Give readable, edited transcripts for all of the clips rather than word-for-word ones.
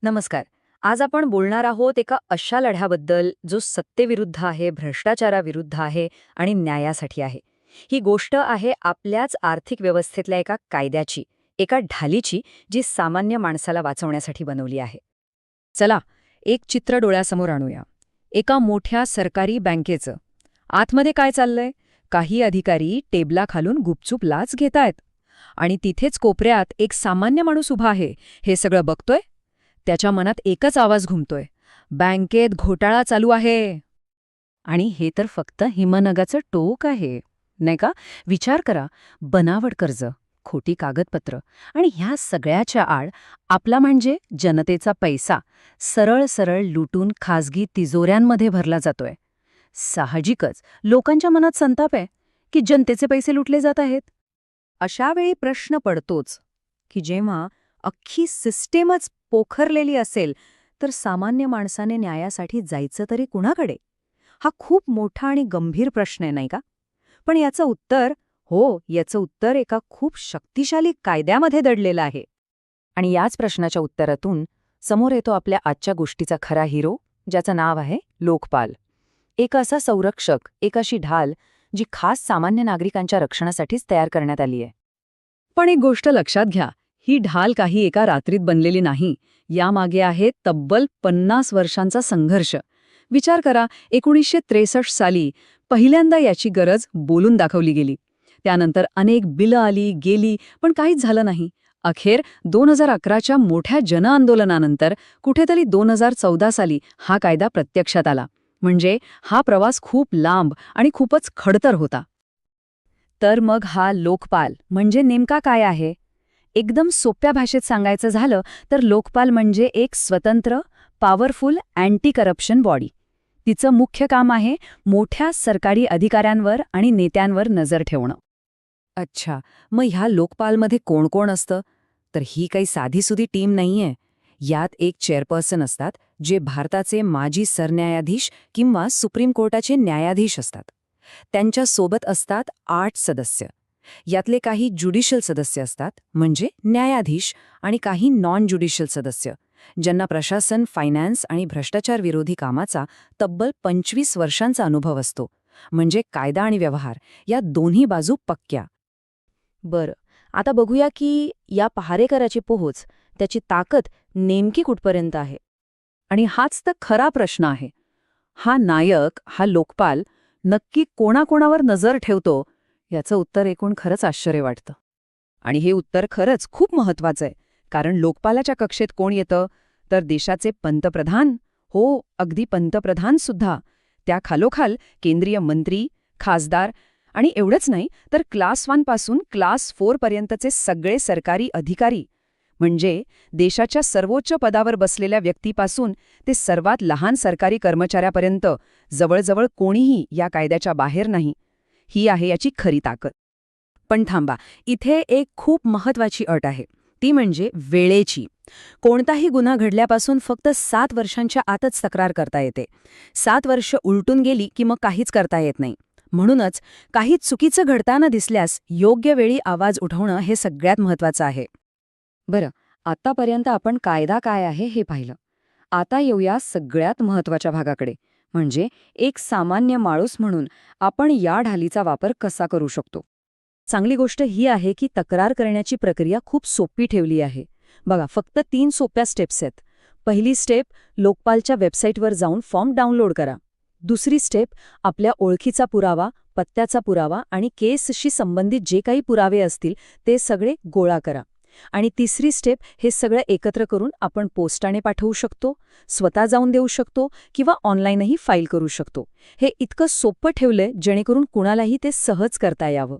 नमस्कार. आज आपण बोलणार आहोत एका अशा लढ्याबद्दल जो सत्तेविरुद्ध आहे, भ्रष्टाचाराविरुद्ध आहे आणि न्यायासाठी आहे. ही गोष्ट आहे आपल्याच आर्थिक व्यवस्थेतल्या एका कायद्याची, एका ढालीची, जी सामान्य माणसाला वाचवण्यासाठी बनवली आहे. चला, एक चित्र डोळ्यासमोर आणूया. एका मोठ्या सरकारी बँकेचं. आतमध्ये काय चाललंय? काही अधिकारी टेबलाखालून गुपचूप लाच घेतायत. आणि तिथेच कोपऱ्यात एक सामान्य माणूस उभा आहे. हे सगळं बघतोय. त्याच्या मनात एकच आवाज घुमतोय, बँकेत घोटाळा चालू आहे. आणि हे तर फक्त हिमनगाचं टोक आहे, नाही का? विचार करा, बनावट कर्ज, खोटी कागदपत्र आणि ह्या सगळ्याच्या आड आपला म्हणजे जनतेचा पैसा सरळ सरळ लुटून खासगी तिजोऱ्यांमध्ये भरला जातोय. साहजिकच लोकांच्या मनात संताप आहे की जनतेचे पैसे लुटले जात आहेत. अशा वेळी प्रश्न पडतोच की जेव्हा अख्खी सिस्टेमच पोखरलेली असेल तर सामान्य माणसाने न्यायासाठी जायचं तरी कुणाकडे? हा खूप मोठा आणि गंभीर प्रश्न आहे, नाही का? पण याचं उत्तर एका खूप शक्तिशाली कायद्यामध्ये दडलेलं आहे. आणि याच प्रश्नाच्या उत्तरातून समोर येतो आपल्या आजच्या गोष्टीचा खरा हिरो, ज्याचं नाव आहे लोकपाल. एक असा संरक्षक, एक अशी ढाल जी खास सामान्य नागरिकांच्या रक्षणासाठीच तयार करण्यात आली आहे. पण एक गोष्ट लक्षात घ्या, ही ढाल काही एका रात्रीत बनलेली नाही. यामागे आहे तब्बल 50 वर्षांचा संघर्ष. विचार करा, 1963 साली पहिल्यांदा याची गरज बोलून दाखवली गेली. त्यानंतर अनेक बिलं आली गेली, पण काहीच झालं नाही. अखेर 2011च्या मोठ्या जनआंदोलनानंतर कुठेतरी 2014 साली हा कायदा प्रत्यक्षात आला. म्हणजे हा प्रवास खूप लांब आणि खूपच खडतर होता. तर मग हा लोकपाल म्हणजे नेमका काय आहे? एकदम सोप्या भाषेत सांगायचं झालं तर लोकपाल म्हणजे एक स्वतंत्र, पॉवरफुल अँटी करप्शन बॉडी. तिचं मुख्य काम आहे मोठ्या सरकारी अधिकाऱ्यांवर आणि नेत्यांवर नजर ठेवणं. अच्छा, मग ह्या लोकपालमध्ये कोण कोण असतं? तर ही काही साधीसुधी टीम नाहीये. यात एक चेअरपर्सन असतात, जे भारताचे माजी सरन्यायाधीश किंवा सुप्रीम कोर्टाचे न्यायाधीश असतात. त्यांच्या सोबत असतात 8 सदस्य. यातले काही ज्युडिशियल सदस्य असतात, म्हणजे न्यायाधीश, आणि काही नॉन ज्युडिशियल सदस्य, ज्यांना प्रशासन, फायनान्स आणि भ्रष्टाचार विरोधी कामाचा तब्बल 25 वर्षांचा अनुभव असतो. म्हणजे कायदा आणि व्यवहार या दोन्ही बाजू पक्क्या. बरं, आता बघूया की या पहारेकराची पोहोच, त्याची ताकद नेमकी कुठपर्यंत आहे. आणि हाच तर खरा प्रश्न आहे. हा नायक, हा लोकपाल नक्की कोणाकोणावर नजर ठेवतो, याचं उत्तर ऐकून खरंच आश्चर्य वाटतं. आणि हे उत्तर खरंच खूप महत्वाचं आहे, कारण लोकपालाच्या कक्षेत कोण येतं? तर देशाचे पंतप्रधान. हो, अगदी पंतप्रधान सुद्धा. त्या खालोखाल केंद्रीय मंत्री, खासदार आणि एवढंच नाही तर क्लास 1 पासून क्लास 4 पर्यंतचे सगळे सरकारी अधिकारी. म्हणजे देशाच्या सर्वोच्च पदावर बसलेल्या व्यक्तीपासून ते सर्वात लहान सरकारी कर्मचाऱ्यापर्यंत जवळजवळ कोणीही या कायद्याच्या बाहेर नाही. ही आहे याची खरी ताकद. पण थांबा, इथे एक खूप महत्वाची अट आहे. ती म्हणजे वेळेची. कोणताही गुन्हा घडल्यापासून फक्त 7 वर्षांच्या आतच तक्रार करता येते. 7 वर्ष उलटून गेली की मग काहीच करता येत नाही. म्हणूनच काही चुकीचं घडताना दिसल्यास योग्य वेळी आवाज उठवणं हे सगळ्यात महत्वाचं आहे. बरं, आतापर्यंत आपण कायदा काय आहे हे पाहिलं. आता येऊया सगळ्यात महत्वाच्या भागाकडे, म्हणजे एक सामान्य माणूस म्हणून आपण या ढालीचा वापर कसा करू शकतो. चांगली गोष्ट ही आहे की तक्रार करण्याची प्रक्रिया खूप सोपी ठेवली आहे. बघा, फक्त 3 सोप्या स्टेप्स आहेत. पहिली स्टेप, लोकपालच्या वेबसाईटवर जाऊन फॉर्म डाउनलोड करा. दुसरी स्टेप, आपल्या ओळखीचा पुरावा, पत्त्याचा पुरावा आणि केसशी संबंधित जे काही पुरावे असतील ते सगळे गोळा करा. आणि तिसरी स्टेप, हे सगळं एकत्र करून आपण पोस्टाने पाठवू शकतो, स्वतः जाऊन देऊ शकतो किंवा ऑनलाईनही फाईल करू शकतो. हे इतकं सोपं ठेवलंय जेणेकरून कुणालाही ते सहज करता यावं.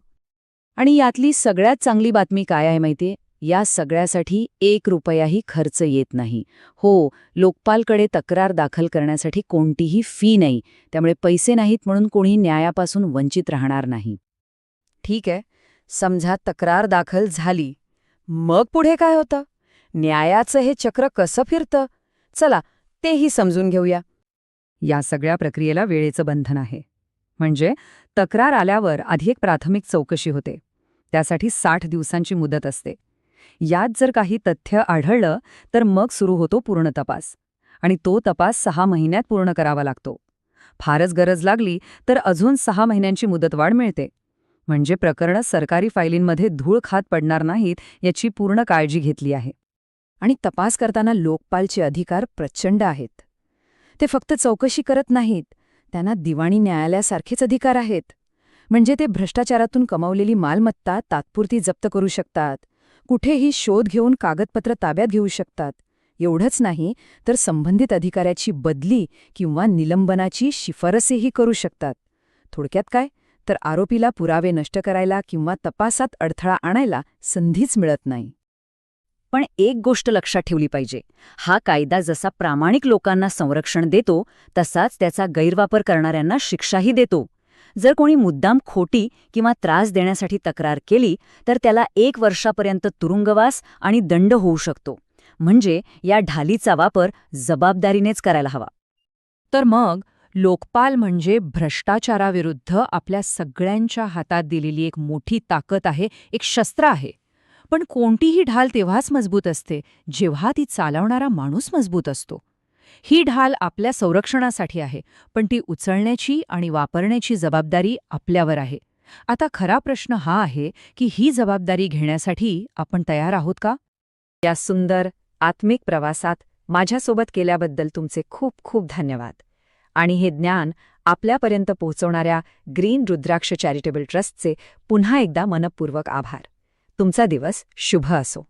आणि यातली सगळ्यात चांगली बातमी काय आहे माहितीये? या सगळ्यासाठी 1 रुपयाही खर्च येत नाही. हो, लोकपालकडे तक्रार दाखल करण्यासाठी कोणतीही फी नाही. त्यामुळे पैसे नाहीत म्हणून कोणी न्यायापासून वंचित राहणार नाही. ठीक आहे, समजा तक्रार दाखल झाली. मग पुढे काय होतं? न्यायाचं हे चक्र कसं फिरतं? चला, तेही समजून घेऊया. या सगळ्या प्रक्रियेला वेळेचं बंधन आहे. म्हणजे तक्रार आल्यावर आधी एक प्राथमिक चौकशी होते. त्यासाठी 60 दिवसांची मुदत असते. यात जर काही तथ्य आढळलं तर मग सुरू होतो पूर्ण तपास. आणि तो तपास 6 महिन्यात पूर्ण करावा लागतो. फारच गरज लागली तर अजून 6 महिन्यांची मुदतवाढ मिळते. म्हणजे प्रकरणं सरकारी फायलींमध्ये धूळ खात पडणार नाहीत याची पूर्ण काळजी घेतली आहे. आणि तपास करताना लोकपालचे अधिकार प्रचंड आहेत. ते फक्त चौकशी करत नाहीत, त्यांना दिवाणी न्यायालयासारखेच अधिकार आहेत. म्हणजे ते भ्रष्टाचारातून कमावलेली मालमत्ता तात्पुरती जप्त करू शकतात, कुठेही शोध घेऊन कागदपत्र ताब्यात घेऊ शकतात. एवढंच नाही तर संबंधित अधिकाऱ्याची बदली किंवा निलंबनाची शिफारसही करू शकतात. थोडक्यात काय तर आरोपीला पुरावे नष्ट करायला किंवा तपासात अडथळा आणायला संधीच मिळत नाही. पण एक गोष्ट लक्षात ठेवली पाहिजे, हा कायदा जसा प्रामाणिक लोकांना संरक्षण देतो तसाच त्याचा गैरवापर करणाऱ्यांना शिक्षाही देतो. जर कोणी मुद्दाम खोटी किंवा त्रास देण्यासाठी तक्रार केली तर त्याला 1 वर्षापर्यंत तुरुंगवास आणि दंड होऊ शकतो. म्हणजे या ढालीचा वापर जबाबदारीनेच करायला हवा. तर मग लोकपाल म्हणजे भ्रष्टाचाराविरुद्ध आपल्या सगळ्यांच्या हातात दिलेली एक मोठी ताकद आहे, एक शस्त्र आहे. पण कोणतीही ढाल तेव्हाच मजबूत असते जेव्हा ती चालवणारा माणूस मजबूत असतो. ही ढाल आपल्या संरक्षणासाठी आहे, पण ती उचलण्याची आणि वापरण्याची जबाबदारी आपल्यावर आहे. आता खरा प्रश्न हा आहे की ही जबाबदारी घेण्यासाठी आपण तयार आहोत का? या सुंदर आत्मिक प्रवासात माझ्यासोबत केल्याबद्दल तुमचे खूप खूप धन्यवाद. आणि हे ज्ञान आपल्यापर्यंत पोहोचवणाऱ्या ग्रीन रुद्राक्ष चॅरिटेबल ट्रस्टचे पुन्हा एकदा मनपूर्वक आभार. तुमचा दिवस शुभ असो.